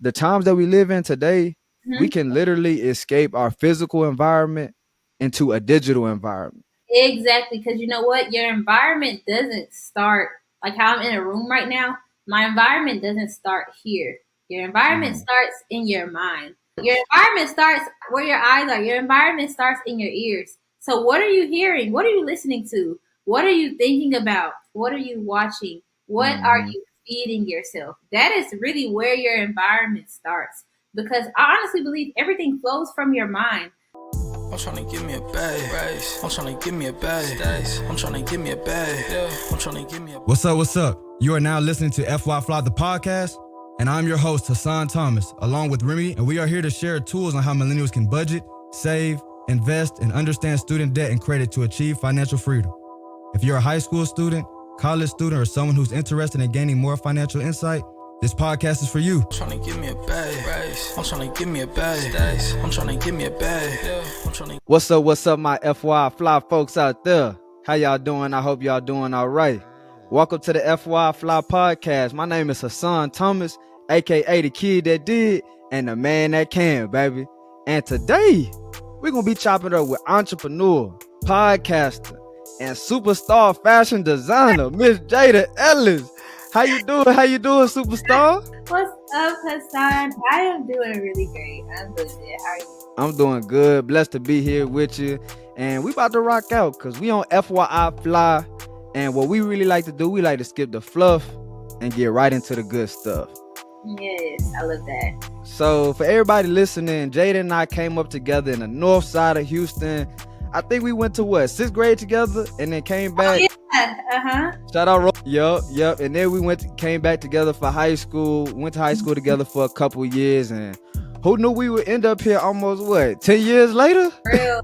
the times that we live in today, we Mhm. can literally escape our physical environment into a digital environment. Exactly, because you know what? Your environment doesn't start like how I'm in a room right now. My environment doesn't start here. Your environment Mhm. starts in your mind. Your environment starts where your eyes are. Your environment starts in your ears. So, what are you hearing? What are you listening to? What are you thinking about? What are you watching? What are Mhm. you feeding yourself? That is really where your environment starts. Because I honestly believe everything flows from your mind. I'm tryna give me a bag. I'm tryna give me a bag. I'm tryna give me a bag. I'm tryna give me a bag. What's up? What's up? You are now listening to FYI FLI, the podcast, and I'm your host, Hassan Thomas, along with Remy, and we are here to share tools on how millennials can budget, save, invest, and understand student debt and credit to achieve financial freedom. If you're a high school student, college student, or someone who's interested in gaining more financial insight, this podcast is for you. I'm tryna give me a bag. I'm tryna give me a bag. I'm tryna give me a bag. I'm tryna. What's up, my FYI Fly folks out there? How y'all doing? I hope y'all doing all right. Welcome to the FYI Fly podcast. My name is Hassan Thomas, aka the kid that did and the man that can, baby. And today, we're gonna be chopping it up with entrepreneur, podcaster, and superstar fashion designer, Miss Jayda Ellis. How you doing? How you doing, superstar? What's up, Hassan? I am doing really great. I'm doing good. How are you? I'm doing good. Blessed to be here with you. And we about to rock out because we on FYI Fly. And what we really like to do, we like to skip the fluff and get right into the good stuff. Yes, I love that. So for everybody listening, Jayda and I came up together in the north side of Houston. I think we went to what, 6th grade together and then came back. Yeah, uh-huh. Shout out. Yup. And then we came back together for high school, went to high school together for a couple years, and who knew we would end up here almost 10 years later? Real.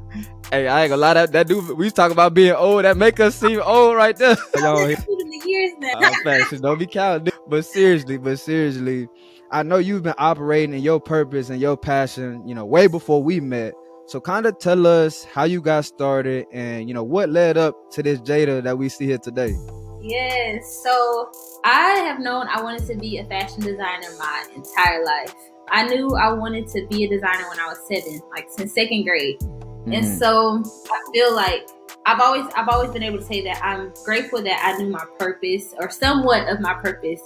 Hey, I ain't gonna lie, that dude, we talk about being old, that make us seem old right there. Y'all, In the years now. facts, don't be counting. But seriously, I know you've been operating in your purpose and your passion, way before we met. So kind of tell us how you got started and, what led up to this Jayda that we see here today. Yes, so I have known I wanted to be a fashion designer my entire life. I knew I wanted to be a designer when I was 7, like since 2nd grade. And so I feel like I've always been able to say that I'm grateful that I knew my purpose or somewhat of my purpose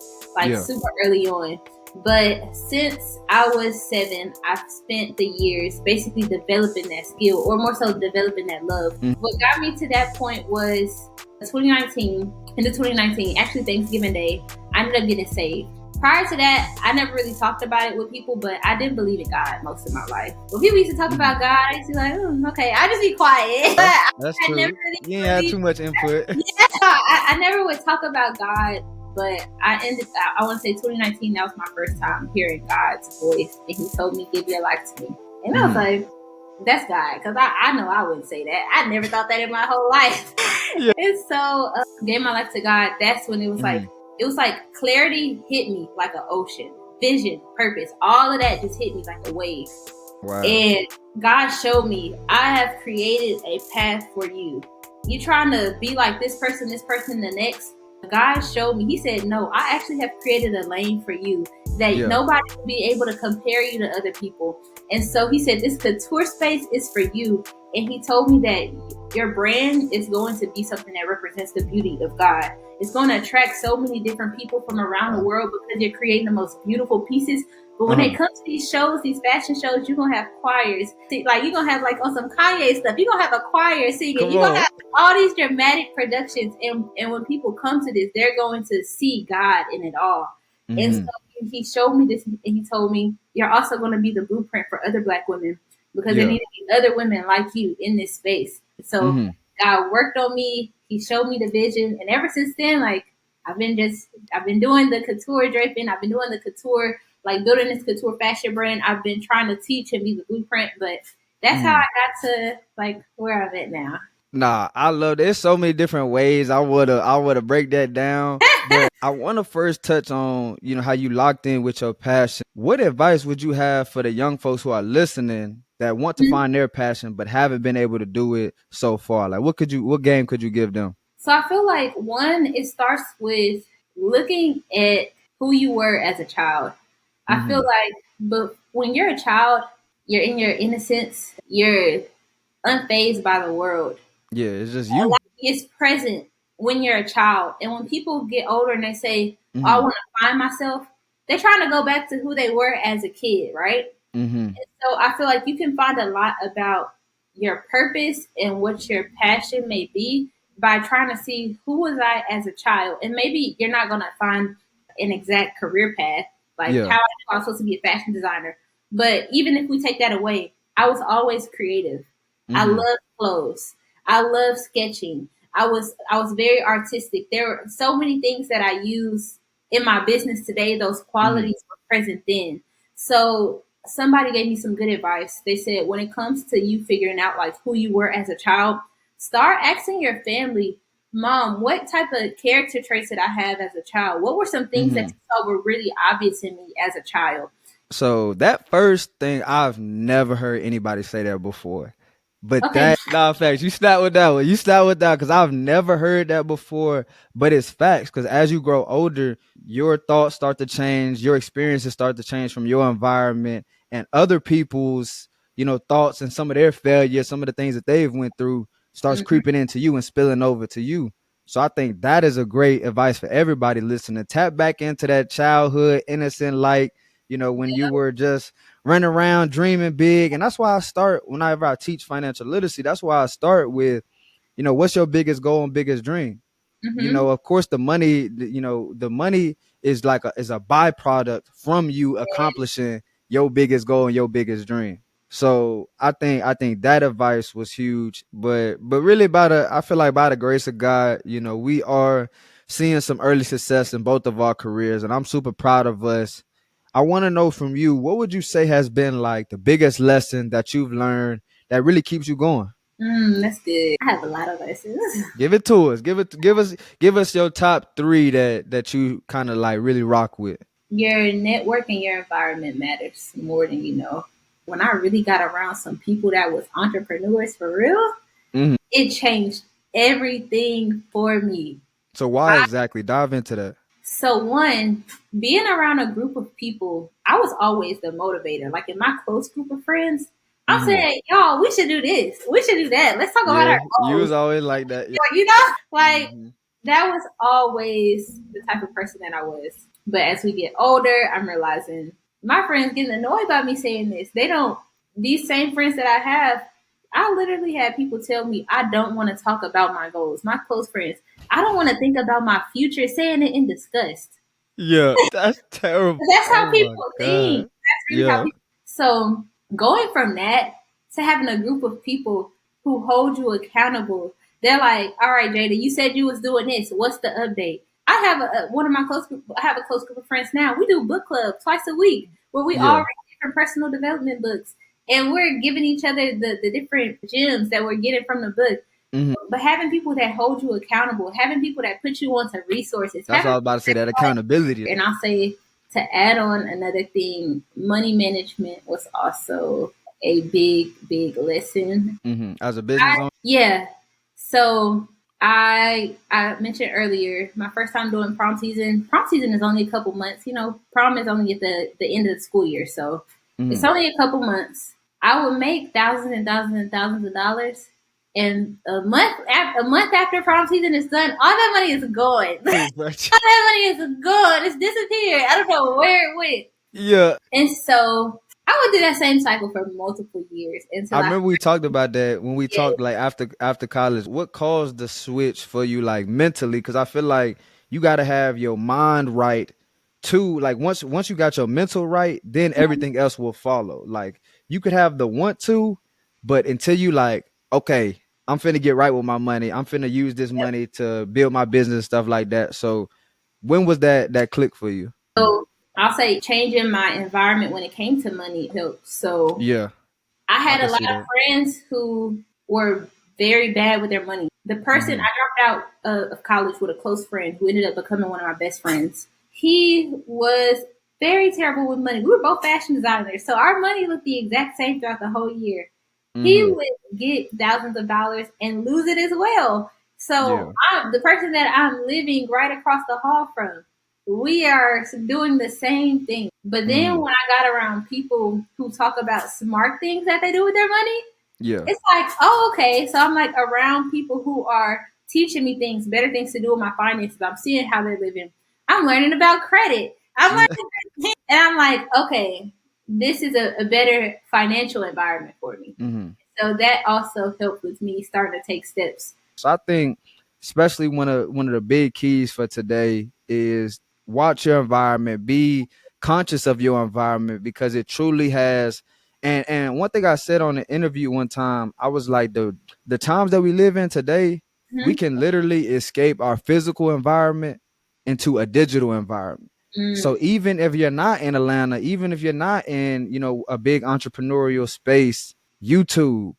super early on. But since I was 7, I've spent the years basically developing that skill, or more so developing that love. What got me to that point was 2019. In the 2019, actually Thanksgiving Day, I ended up getting saved. Prior to that, I never really talked about it with people, but I didn't believe in God most of my life. When people used to talk about God, I used to be like, okay, I just be quiet. That's I true. never really You ain't had too much input. Yeah, I never would talk about God, but I want to say 2019, that was my first time hearing God's voice, and he told me, give your life to me. And I was like, that's God, because I know I wouldn't say that. I never thought that in my whole life. Yeah. And so gave my life to God. That's when it was like clarity hit me like an ocean, vision, purpose, all of that just hit me like a wave. Wow. And God showed me, I have created a path for you. You trying to be like this person, the next. God showed me, he said, no, I actually have created a lane for you that nobody will be able to compare you to other people. And so he said, this couture space is for you. And he told me that your brand is going to be something that represents the beauty of God. It's going to attract so many different people from around the world because you're creating the most beautiful pieces. But when it comes to these shows, these fashion shows, you're going to have choirs. Like, you're going to have, like, on some Kanye stuff, you're going to have a choir singing. You're going to have all these dramatic productions. And when people come to this, they're going to see God in it all. And so he showed me this, and he told me, you're also going to be the blueprint for other Black women because there need to be other women like you in this space. So God worked on me. He showed me the vision. And ever since then, like, I've been doing the couture draping. I've been doing the couture, like building this couture fashion brand. I've been trying to teach and be the blueprint, but that's how I got to like where I'm at now. Nah, I love it. There's so many different ways I would break that down. But I want to first touch on, how you locked in with your passion. What advice would you have for the young folks who are listening that want to find their passion but haven't been able to do it so far? Like what game could you give them? So I feel like it starts with looking at who you were as a child. I feel like, but when you're a child, you're in your innocence, you're unfazed by the world. Yeah, it's just A you. lot is present when you're a child. And when people get older and they say, oh, I Mm-hmm. want to find myself, they're trying to go back to who they were as a kid, right? Mm-hmm. So I feel like you can find a lot about your purpose and what your passion may be by trying to see who was I as a child. And maybe you're not going to find an exact career path, like Yeah. how I was supposed to be a fashion designer. But even if we take that away, I was always creative. I Mm-hmm. love clothes. I love sketching. I was very artistic. There were so many things that I use in my business today. Those Mm-hmm. qualities were present then. So somebody gave me some good advice. They said when it comes to you figuring out like who you were as a child, start asking your family, Mom, what type of character traits did I have as a child? What were some things that Mm-hmm. you saw were really obvious in me as a child? So that first thing, I've never heard anybody say that before. But Okay. that, nah, facts. You start with that one. You start with that because I've never heard that before. But it's facts because as you grow older, your thoughts start to change, your experiences start to change from your environment and other people's, thoughts and some of their failures, some of the things that they've went through starts Mhm. creeping into you and spilling over to you. So I think that is a great advice for everybody listening. Tap back into that childhood, innocent, like, when you were just running around dreaming big. And that's why I start whenever I teach financial literacy. That's why I start with, what's your biggest goal and biggest dream? Mhm. Of course, the money, the money is like is a byproduct from you accomplishing your biggest goal and your biggest dream. So I think that advice was huge, but really I feel like by the grace of God, we are seeing some early success in both of our careers, and I'm super proud of us. I want to know from you, what would you say has been like the biggest lesson that you've learned that really keeps you going? That's good. I have a lot of lessons. Give it to us. Give us your top three that you kind of like really rock with. Your network and your environment matters more than you know. When I really got around some people that was entrepreneurs for real, Hmm. it changed everything for me. So why exactly? Dive into that. So one, being around a group of people, I was always the motivator. Like in my close group of friends, I'm Hmm. saying, y'all, we should do this. We should do that. Let's talk about our Yeah, you goals. was always like that. Yeah. Like Hmm. that was always the type of person that I was. But as we get older, I'm realizing my friends getting annoyed by me saying this. They don't, these same friends that I have, I literally had people tell me I don't want to talk about my goals. My close friends, I don't want to think about my future, saying it in disgust. Yeah, that's terrible. That's how Oh my people think. god. That's really how Yeah. people. So going from that to having a group of people who hold you accountable, they're like, "All right, Jada, you said you was doing this. What's the update?" I have one of my close. I have a close group of friends now. We do book club twice a week where we all Yeah. read different personal development books, and we're giving each other the different gems that we're getting from the book. Hmm. But having people that hold you accountable, having people that put you onto resources, That's what I having was about to say. That accountability. and I'll say to add on another thing, money management was also a big lesson. As a business owner. Yeah. So I mentioned earlier my first time doing prom season. Prom season is only a couple months. You know, prom is only at the end of the school year, so it's Hmm. only a couple months. I would make thousands and thousands and thousands of dollars. And a month after prom season is done, all that money is gone. That money is gone. It's disappeared. I don't know where it went. Yeah. And so I would do that same cycle for multiple years I until I remember we talked about that when we yeah. talked like after college. What caused the switch for you like mentally? Because I feel like you got to have your mind right too. Like once you got your mental right, then everything else will follow. Like you could have the want to, but until you like, okay, I'm finna get right with my money. I'm finna use this money to build my business and stuff like that. So when was that click for you? So I'll say changing my environment when it came to money helped. So Yeah, I I had a can lot see of that. friends who were very bad with their money. The person Hmm. I dropped out of college with a close friend who ended up becoming one of my best friends. He was very terrible with money. We were both fashion designers, so our money looked the exact same throughout the whole year. He Hmm. would get thousands of dollars and lose it as well. So Yeah. the person that I'm living right across the hall from we are doing the same thing. But then when I got around people who talk about smart things that they do with their money, Yeah. it's like, oh, okay. So I'm like around people who are teaching me things, better things to do with my finances. I'm seeing how they're living. I'm learning about credit. I'm learning, and I'm like, okay, this is a better financial environment for me. So that also helped with me starting to take steps. So I think, especially one of the big keys for today is watch your environment, be conscious of your environment, because it truly has. And one thing I said on an interview one time, I was like, the times that we live in today, we can literally escape our physical environment into a digital environment. So even if you're not in Atlanta, even if you're not in, a big entrepreneurial space, YouTube,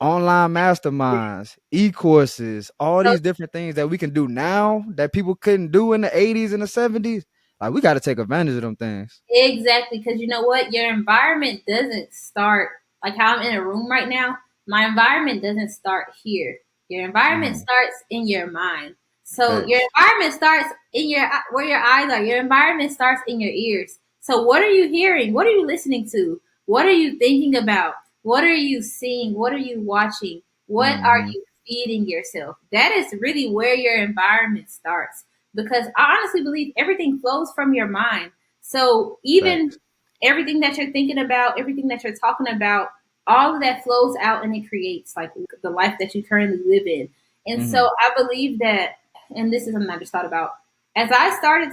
online masterminds, e-courses, all So these different things that we can do now that people couldn't do in the 80s and the 70s. Like, we got to take advantage of them things. exactly, because you know what? Your environment doesn't start like how I'm in a room right now. My environment doesn't start here. Your environment starts in your mind. So your Facts. environment starts in your where your eyes are. Your environment starts in your ears. So what are you hearing? What are you listening to? What are you thinking about? What are you seeing? What are you watching? What are you feeding yourself? That is really where your environment starts. Because I honestly believe everything flows from your mind. So even Facts. everything that you're thinking about, everything that you're talking about, all of that flows out and it creates like the life that you currently live in. And so I believe that, and this is something I just thought about, as I started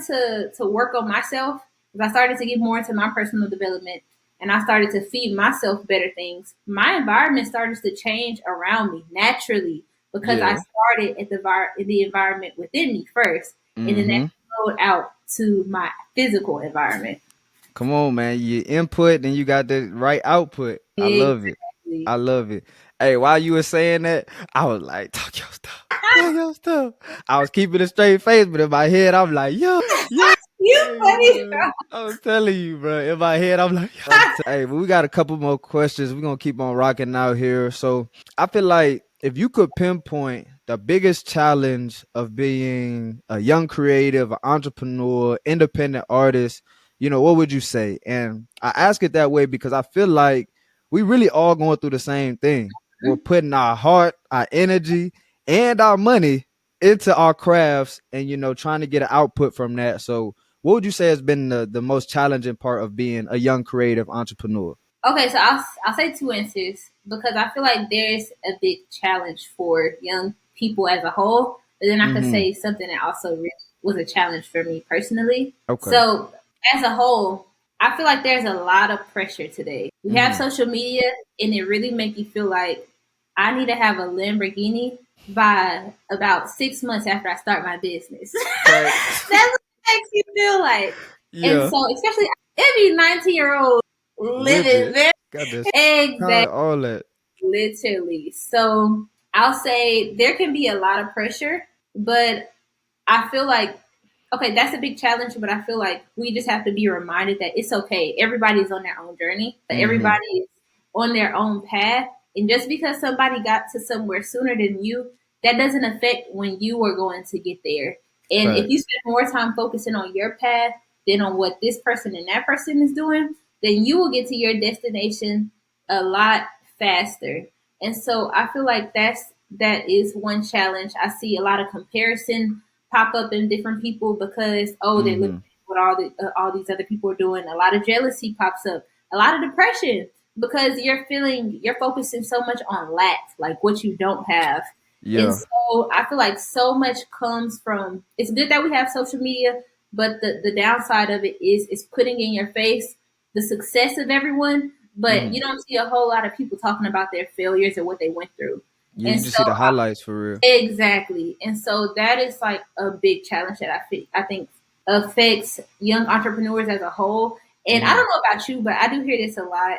to work on myself, as I started to get more into my personal development, and I started to feed myself better things, my environment started to change around me naturally because I Yeah. started at the environment within me first, and then that flowed out to my physical environment. Come on, man. You input and you got the right output. I love it. Exactly. I love it. Hey, while you were saying that, I was like, talk your stuff. Talk your stuff. I was keeping a straight face, but in my head, I'm like, yo. You Hey, funny. bro. I was telling you, bro. In my head, I'm like, hey, but we got a couple more questions. We're going to keep on rocking out here. So I feel like if you could pinpoint the biggest challenge of being a young creative, an entrepreneur, independent artist, what would you say? And I ask it that way because I feel like we really all going through the same thing. We're putting our heart, our energy, and our money into our crafts and, trying to get an output from that. So what would you say has been the most challenging part of being a young creative entrepreneur? Okay, so I'll say two answers because I feel like there's a big challenge for young people as a whole, but then I could say something that also really was a challenge for me personally. Okay. So as a whole, I feel like there's a lot of pressure today. We have social media, and it really make you feel like I need to have a Lamborghini by about 6 months after I start my business. Facts. That's what it makes you feel like. And Yeah. so, especially every 19-year-old living Living. very Got this. exactly, All that. literally. So I'll say there can be a lot of pressure, but I feel like okay, that's a big challenge, but I feel like we just have to be reminded that it's okay. Everybody's on their own journey. Everybody is on their own path. And just because somebody got to somewhere sooner than you, that doesn't affect when you are going to get there. And if you Facts. spend more time focusing on your path than on what this person and that person is doing, then you will get to your destination a lot faster. And so I feel like that is one challenge. I see a lot of comparison pop up in different people because they're looking at what all these other people are doing. A lot of jealousy pops up, a lot of depression because you're focusing so much on lack, like what you don't have. And Yeah. so I feel like so much comes from it's good that we have social media, but the downside of it is it's putting in your face the success of everyone, but you don't see a whole lot of people talking about their failures or what they went through. Yeah, you And just so see the highlights for real. exactly. And so that is like a big challenge that I think affects young entrepreneurs as a whole. And I don't know about you, but I do hear this a lot.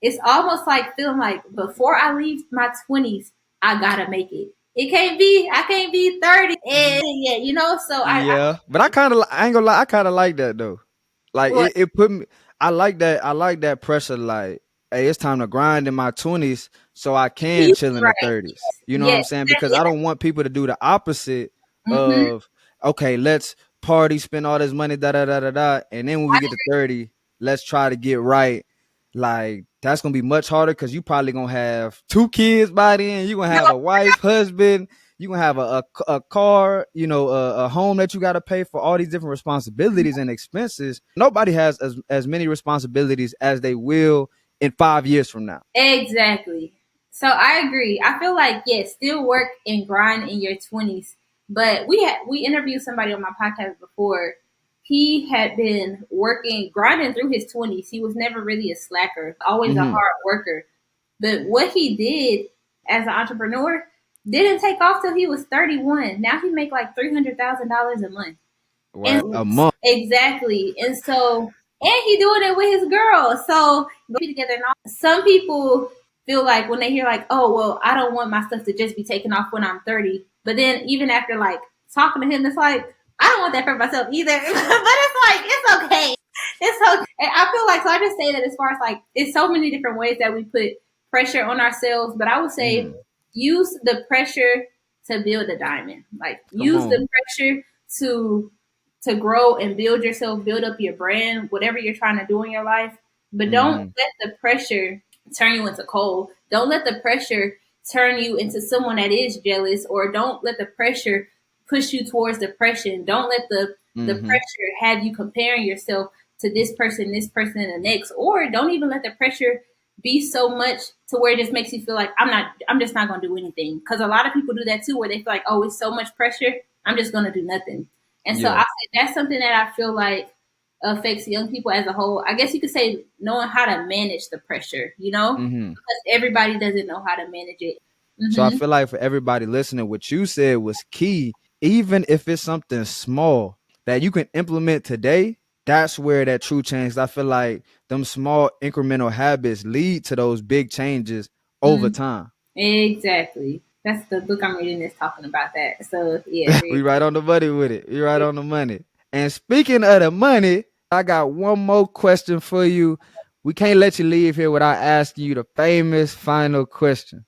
It's almost like feeling like before I leave my 20s, I gotta make it. I can't be 30 and yeah, so Yeah, but I ain't gonna lie, I kind of like that though. Like what it put me. I like that pressure. Like, hey, it's time to grind in my 20s, so I can you chill in the right. 30s. You know what I'm Yes, saying? Because exactly. I don't want people to do the opposite Mm-hmm. of okay, let's party, spend all this money, da da da da da. And then when we get to 30, let's try to get right. Like, that's gonna be much harder because you probably gonna have 2 kids by then. You're gonna have a wife, husband, you're gonna have a car, a home that you gotta pay for, all these different responsibilities and expenses. Nobody has as many responsibilities as they will in 5 years from now. Exactly. So I agree. I feel like, yes, still work and grind in your 20s. But we interviewed somebody on my podcast before. He had been working, grinding through his 20s. He was never really a slacker, always a hard worker. But what he did as an entrepreneur didn't take off till he was 31. Now he make like $300,000 a month. Right. And A month. exactly. And so, and he doing it with his girl. So be together. And all. Some people feel like when they hear like, oh, well, I don't want my stuff to just be taken off when I'm 30. But then even after like talking to him, it's like, I don't want that for myself either. But it's like, it's okay. It's okay. And I feel like, so I just say that as far as like, it's so many different ways that we put pressure on ourselves. But I would say use the pressure to build a diamond. Like use the pressure to grow and build yourself, build up your brand, whatever you're trying to do in your life. But don't let the pressure turn you into coal. Don't let the pressure turn you into someone that is jealous, or don't let the pressure push you towards depression. Don't let the pressure have you comparing yourself to this person, and the next, or don't even let the pressure be so much to where it just makes you feel like I'm just not going to do anything. Because a lot of people do that too, where they feel like, oh, it's so much pressure, I'm just going to do nothing. And so I say that's something that I feel like affects young people as a whole. I guess you could say knowing how to manage the pressure, because everybody doesn't know how to manage it. So I feel like for everybody listening, what you said was key. Even if it's something small that you can implement today, that's where that true change. I feel like them small incremental habits lead to those big changes over time. Exactly. That's the book I'm reading is talking about that. So yeah, We right on the money with it. We right on the money. And speaking of the money, I got one more question for you. We can't let you leave here without asking you the famous final question.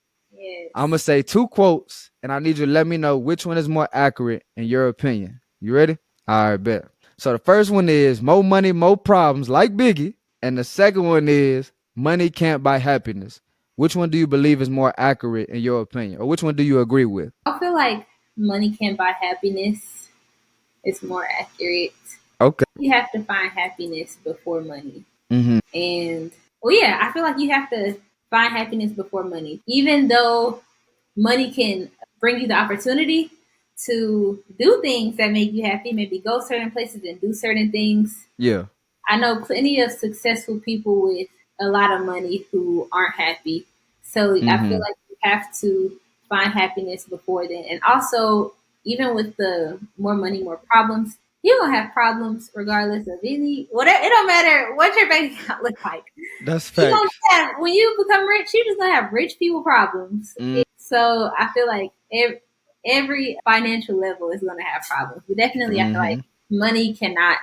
yes. I'm going to say 2 quotes, and I need you to let me know which one is more accurate in your opinion. You ready? All right, bet. So the first one is more money, more problems, like Biggie. And the second one is money can't buy happiness. Which one do you believe is more accurate in your opinion? Or which one do you agree with? I feel like money can't buy happiness. It's more accurate. Okay. You have to find happiness before money. Mm-hmm. And I feel like you have to find happiness before money. Even though money can bring you the opportunity to do things that make you happy, maybe go certain places and do certain things. Yeah. I know plenty of successful people with a lot of money who aren't happy. So I feel like you have to find happiness before then. And also, even with the more money, more problems, you're gonna have problems regardless of whatever. It don't matter what your bank account looks like. That's You facts. gonna have, when you become rich, you're just gonna have rich people problems. So I feel like every financial level is gonna have problems. But definitely, I feel like money cannot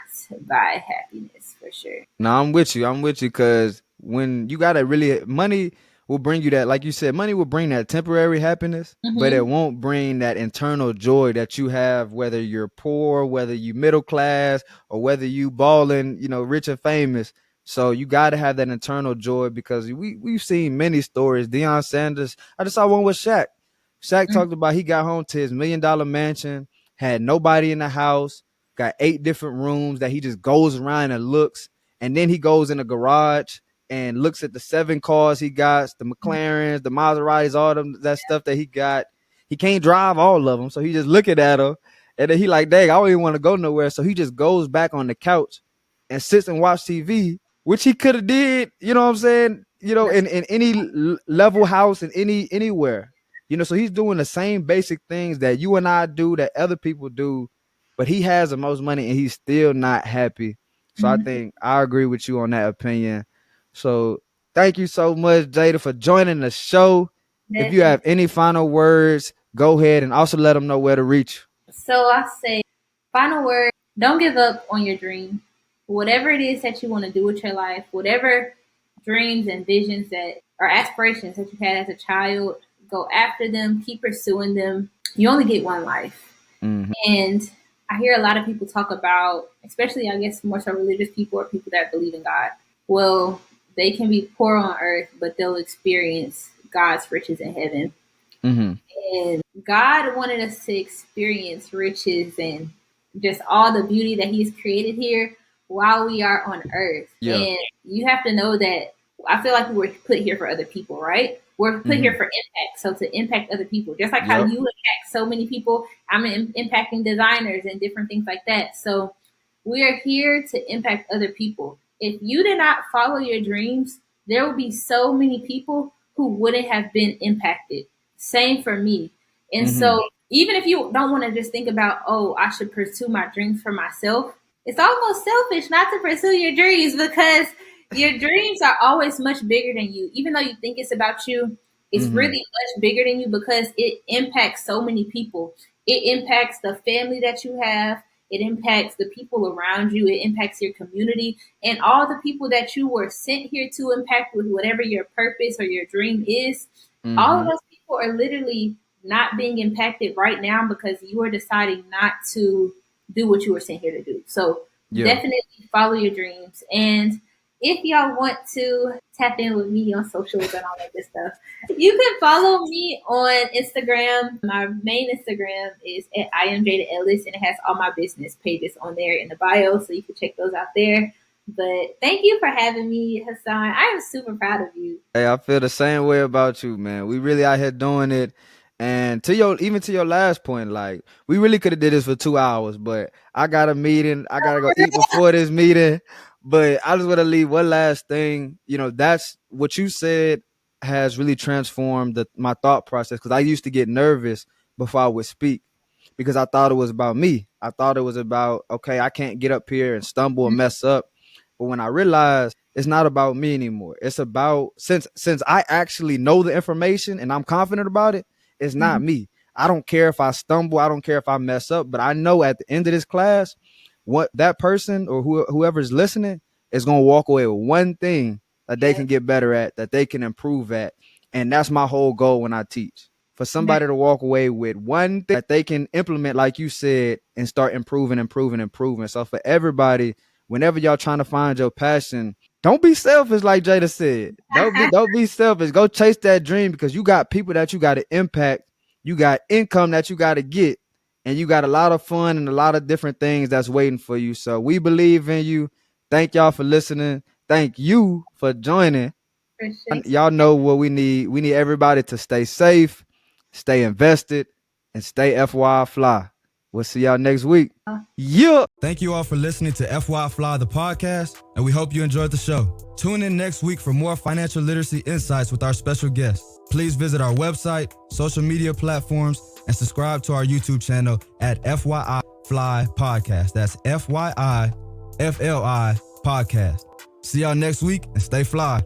buy happiness for sure. No, I'm with you. I'm with you because when you got to really, money will bring you that, like you said, money will bring that temporary happiness, but it won't bring that internal joy that you have, whether you're poor, whether you middle class, or whether you balling, rich and famous. So you got to have that internal joy because we've seen many stories. Deion Sanders, I just saw one with Shaq. Shaq talked about he got home to his $1 million mansion, had nobody in the house, got 8 different rooms that he just goes around and looks. And then he goes in the garage and looks at the 7 cars he got, the McLarens, the Maseratis, all them that stuff that he got. He can't drive all of them, so he just looking at them. And then he like, dang, I don't even want to go nowhere. So he just goes back on the couch and sits and watch TV, which he could have did, you know what I'm saying? In any level house, in anywhere. So he's doing the same basic things that you and I do, that other people do, but he has the most money and he's still not happy. So I think I agree with you on that opinion. So thank you so much, Jayda, for joining the show. If you have any final words, go ahead and also let them know where to reach you. So I say, final word, don't give up on your dream. Whatever it is that you want to do with your life, whatever dreams and visions that are aspirations that you had as a child, go after them, keep pursuing them. You only get one life. And I hear a lot of people talk about, especially I guess more so religious people or people that believe in God. Well, they can be poor on earth, but they'll experience God's riches in heaven. Mm-hmm. And God wanted us to experience riches and just all the beauty that He's created here while we are on earth. Yeah. And you have to know that I feel like we were put here for other people, right? We're put here for impact. So to impact other people, just like how you impact so many people, I'm impacting designers and different things like that. So we are here to impact other people. If you did not follow your dreams, there will be so many people who wouldn't have been impacted. Same for me. And so even if you don't want to just think about, oh, I should pursue my dreams for myself, it's almost selfish not to pursue your dreams because your dreams are always much bigger than you. Even though you think it's about you, it's really much bigger than you because it impacts so many people. It impacts the family that you have. It impacts the people around you. It impacts your community and all the people that you were sent here to impact with whatever your purpose or your dream is. All of those people are literally not being impacted right now because you are deciding not to do what you were sent here to do. So definitely follow your dreams. And if y'all want to tap in with me on socials and all that good stuff, you can follow me on Instagram. My main Instagram is at I am Jayda Ellis, and it has all my business pages on there in the bio, so you can check those out there. But thank you for having me, Hassan. I am super proud of you. Hey, I feel the same way about you, man. We really out here doing it. And to your last point, like we really could have did this for 2 hours, but I got a meeting. I gotta go eat before this meeting. But I just want to leave one last thing. That's what you said has really transformed my thought process because I used to get nervous before I would speak because I thought it was about me. I thought it was about, okay, I can't get up here and stumble and mess up. But when I realized it's not about me anymore, it's about since I actually know the information and I'm confident about it, it's not me. I don't care if I stumble. I don't care if I mess up. But I know at the end of this class, what that person or whoever's listening is going to walk away with one thing that they can get better at, that they can improve at. And that's my whole goal when I teach. For somebody to walk away with one thing that they can implement, like you said, and start improving. So for everybody, whenever y'all trying to find your passion, don't be selfish, like Jayda said. Don't be selfish. Go chase that dream because you got people that you got to impact. You got income that you got to get, and you got a lot of fun and a lot of different things that's waiting for you. So we believe in you. Thank y'all for listening. Thank you for joining. Y'all know what we need. We need everybody to stay safe, stay invested, and stay FYI Fly. We'll see y'all next week. Yeah. Thank you all for listening to FYI Fly, the podcast, and we hope you enjoyed the show. Tune in next week for more financial literacy insights with our special guests. Please visit our website, social media platforms, and subscribe to our YouTube channel at FYI Fly Podcast. That's FYI FLI Podcast. See y'all next week and stay fly.